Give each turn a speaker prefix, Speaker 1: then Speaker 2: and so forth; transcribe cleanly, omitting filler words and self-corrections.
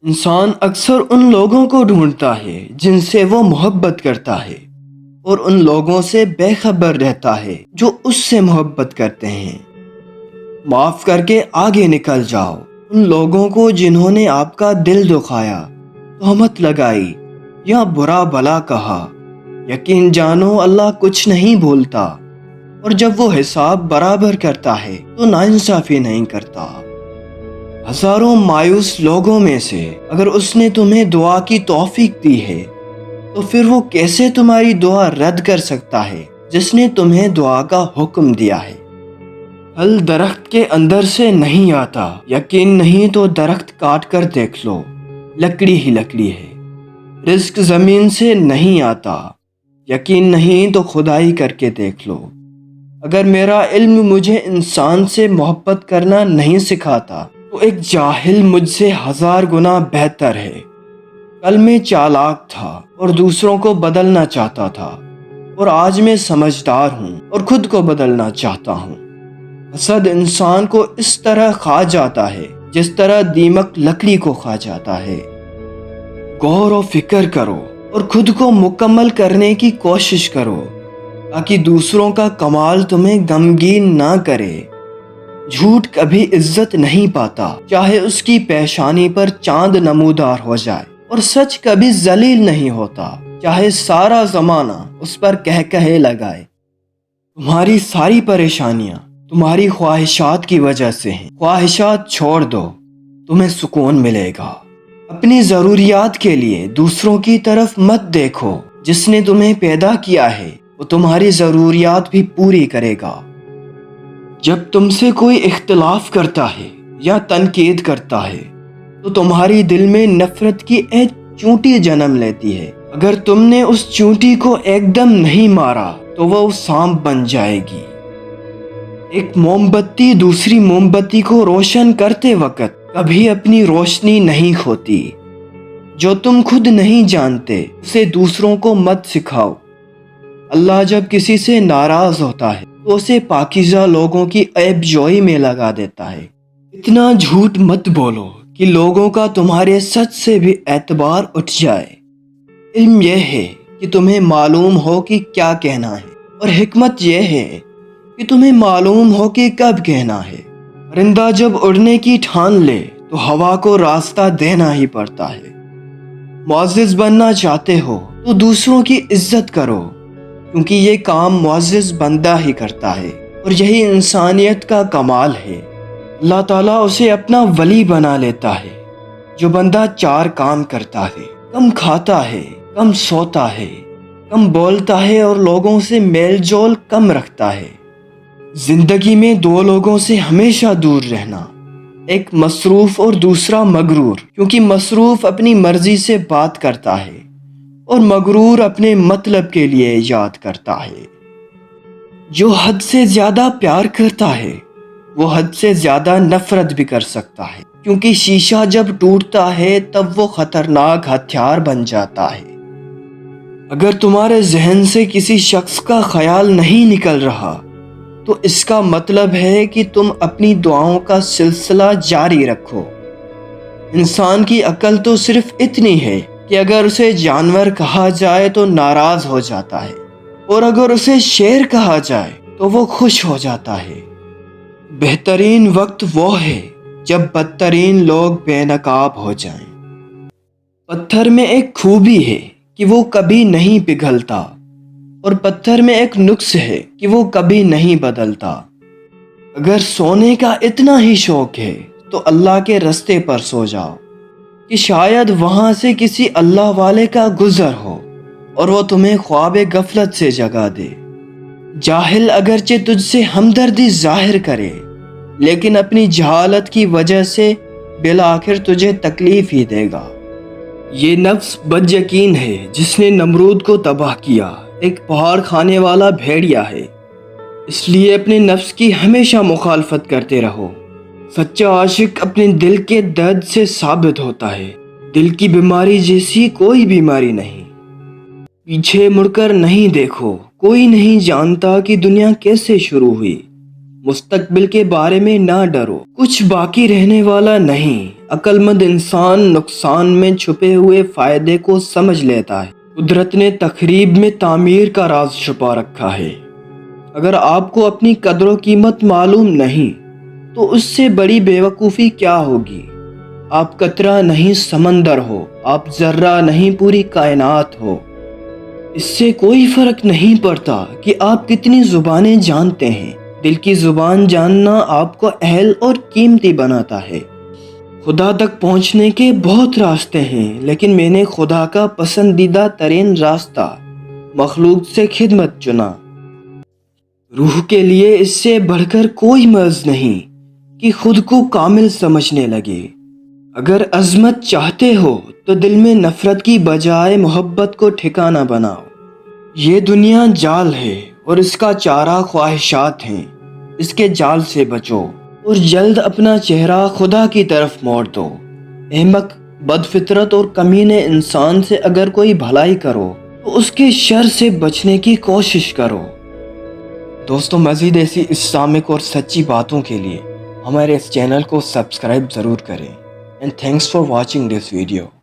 Speaker 1: انسان اکثر ان لوگوں کو ڈھونڈتا ہے جن سے وہ محبت کرتا ہے اور ان لوگوں سے بے خبر رہتا ہے جو اس سے محبت کرتے ہیں۔ معاف کر کے آگے نکل جاؤ ان لوگوں کو جنہوں نے آپ کا دل دکھایا، تہمت لگائی یا برا بھلا کہا۔ یقین جانو اللہ کچھ نہیں بھولتا، اور جب وہ حساب برابر کرتا ہے تو ناانصافی نہیں کرتا۔ ہزاروں مایوس لوگوں میں سے اگر اس نے تمہیں دعا کی توفیق دی ہے تو پھر وہ کیسے تمہاری دعا رد کر سکتا ہے جس نے تمہیں دعا کا حکم دیا ہے؟ پھل درخت کے اندر سے نہیں آتا، یقین نہیں تو درخت کاٹ کر دیکھ لو، لکڑی ہی لکڑی ہے۔ رزق زمین سے نہیں آتا، یقین نہیں تو کھدائی کر کے دیکھ لو۔ اگر میرا علم مجھے انسان سے محبت کرنا نہیں سکھاتا تو ایک جاہل مجھ سے 1000 گنا بہتر ہے۔ کل میں چالاک تھا اور دوسروں کو بدلنا چاہتا تھا، اور آج میں سمجھدار ہوں اور خود کو بدلنا چاہتا ہوں۔ حسد انسان کو اس طرح کھا جاتا ہے جس طرح دیمک لکڑی کو کھا جاتا ہے۔ غور و فکر کرو اور خود کو مکمل کرنے کی کوشش کرو تاکہ دوسروں کا کمال تمہیں غمگین نہ کرے۔ جھوٹ کبھی عزت نہیں پاتا، چاہے اس کی پیشانی پر چاند نمودار ہو جائے، اور سچ کبھی ذلیل نہیں ہوتا، چاہے سارا زمانہ اس پر کہے لگائے۔ تمہاری ساری پریشانیاں تمہاری خواہشات کی وجہ سے ہیں۔ خواہشات چھوڑ دو، تمہیں سکون ملے گا۔ اپنی ضروریات کے لیے دوسروں کی طرف مت دیکھو، جس نے تمہیں پیدا کیا ہے وہ تمہاری ضروریات بھی پوری کرے گا۔ جب تم سے کوئی اختلاف کرتا ہے یا تنقید کرتا ہے تو تمہاری دل میں نفرت کی ایک چونٹی جنم لیتی ہے۔ اگر تم نے اس چونٹی کو ایک دم نہیں مارا تو وہ سانپ بن جائے گی۔ ایک موم بتی دوسری موم بتی کو روشن کرتے وقت کبھی اپنی روشنی نہیں کھوتی۔ جو تم خود نہیں جانتے اسے دوسروں کو مت سکھاؤ۔ اللہ جب کسی سے ناراض ہوتا ہے تو اسے پاکیزہ لوگوں کی عیب جوئی میں لگا دیتا ہے۔ اتنا جھوٹ مت بولو کہ لوگوں کا تمہارے سچ سے بھی اعتبار اٹھ جائے۔ علم یہ ہے کہ تمہیں معلوم ہو کہ کیا کہنا ہے، اور حکمت یہ ہے کہ تمہیں معلوم ہو کہ کب کہنا ہے۔ پرندہ جب اڑنے کی ٹھان لے تو ہوا کو راستہ دینا ہی پڑتا ہے۔ معزز بننا چاہتے ہو تو دوسروں کی عزت کرو، کیونکہ یہ کام معزز بندہ ہی کرتا ہے، اور یہی انسانیت کا کمال ہے۔ اللہ تعالیٰ اسے اپنا ولی بنا لیتا ہے جو بندہ 4 کام کرتا ہے: کم کھاتا ہے، کم سوتا ہے، کم بولتا ہے اور لوگوں سے میل جول کم رکھتا ہے۔ زندگی میں 2 لوگوں سے ہمیشہ دور رہنا، ایک مصروف اور دوسرا مغرور، کیونکہ مصروف اپنی مرضی سے بات کرتا ہے اور مغرور اپنے مطلب کے لیے یاد کرتا ہے۔ جو حد سے زیادہ پیار کرتا ہے وہ حد سے زیادہ نفرت بھی کر سکتا ہے، کیونکہ شیشہ جب ٹوٹتا ہے تب وہ خطرناک ہتھیار بن جاتا ہے۔ اگر تمہارے ذہن سے کسی شخص کا خیال نہیں نکل رہا تو اس کا مطلب ہے کہ تم اپنی دعاؤں کا سلسلہ جاری رکھو۔ انسان کی عقل تو صرف اتنی ہے کہ اگر اسے جانور کہا جائے تو ناراض ہو جاتا ہے، اور اگر اسے شیر کہا جائے تو وہ خوش ہو جاتا ہے۔ بہترین وقت وہ ہے جب بدترین لوگ بے نقاب ہو جائیں۔ پتھر میں ایک خوبی ہے کہ وہ کبھی نہیں پگھلتا، اور پتھر میں ایک نقص ہے کہ وہ کبھی نہیں بدلتا۔ اگر سونے کا اتنا ہی شوق ہے تو اللہ کے رستے پر سو جاؤ، کہ شاید وہاں سے کسی اللہ والے کا گزر ہو اور وہ تمہیں خواب غفلت سے جگا دے۔ جاہل اگرچہ تجھ سے ہمدردی ظاہر کرے، لیکن اپنی جہالت کی وجہ سے بالآخر تجھے تکلیف ہی دے گا۔ یہ نفس بد یقین ہے جس نے نمرود کو تباہ کیا، ایک پہاڑ کھانے والا بھیڑیا ہے۔ اس لیے اپنے نفس کی ہمیشہ مخالفت کرتے رہو۔ سچا عاشق اپنے دل کے درد سے ثابت ہوتا ہے۔ دل کی بیماری جیسی کوئی بیماری نہیں۔ پیچھے مڑ کر نہیں دیکھو، کوئی نہیں جانتا کہ دنیا کیسے شروع ہوئی۔ مستقبل کے بارے میں نہ ڈرو، کچھ باقی رہنے والا نہیں۔ عقل مند انسان نقصان میں چھپے ہوئے فائدے کو سمجھ لیتا ہے۔ قدرت نے تخریب میں تعمیر کا راز چھپا رکھا ہے۔ اگر آپ کو اپنی قدر و قیمت معلوم نہیں تو اس سے بڑی بیوقوفی کیا ہوگی؟ آپ قطرہ نہیں سمندر ہو، آپ ذرہ نہیں پوری کائنات ہو۔ اس سے کوئی فرق نہیں پڑتا کہ آپ کتنی زبانیں جانتے ہیں، دل کی زبان جاننا آپ کو اہل اور قیمتی بناتا ہے۔ خدا تک پہنچنے کے بہت راستے ہیں، لیکن میں نے خدا کا پسندیدہ ترین راستہ مخلوق سے خدمت چنا۔ روح کے لیے اس سے بڑھ کر کوئی مرض نہیں کہ خود کو کامل سمجھنے لگے۔ اگر عظمت چاہتے ہو تو دل میں نفرت کی بجائے محبت کو ٹھکانہ بناؤ۔ یہ دنیا جال ہے اور اس کا چارہ خواہشات ہیں، اس کے جال سے بچو اور جلد اپنا چہرہ خدا کی طرف موڑ دو۔ احمق، بد فطرت اور کمینے انسان سے اگر کوئی بھلائی کرو تو اس کے شر سے بچنے کی کوشش کرو۔ دوستو، مزید ایسی اسلامک اور سچی باتوں کے لیے ہمارے اس چینل کو سبسکرائب ضرور کریں۔ And thanks for watching this video.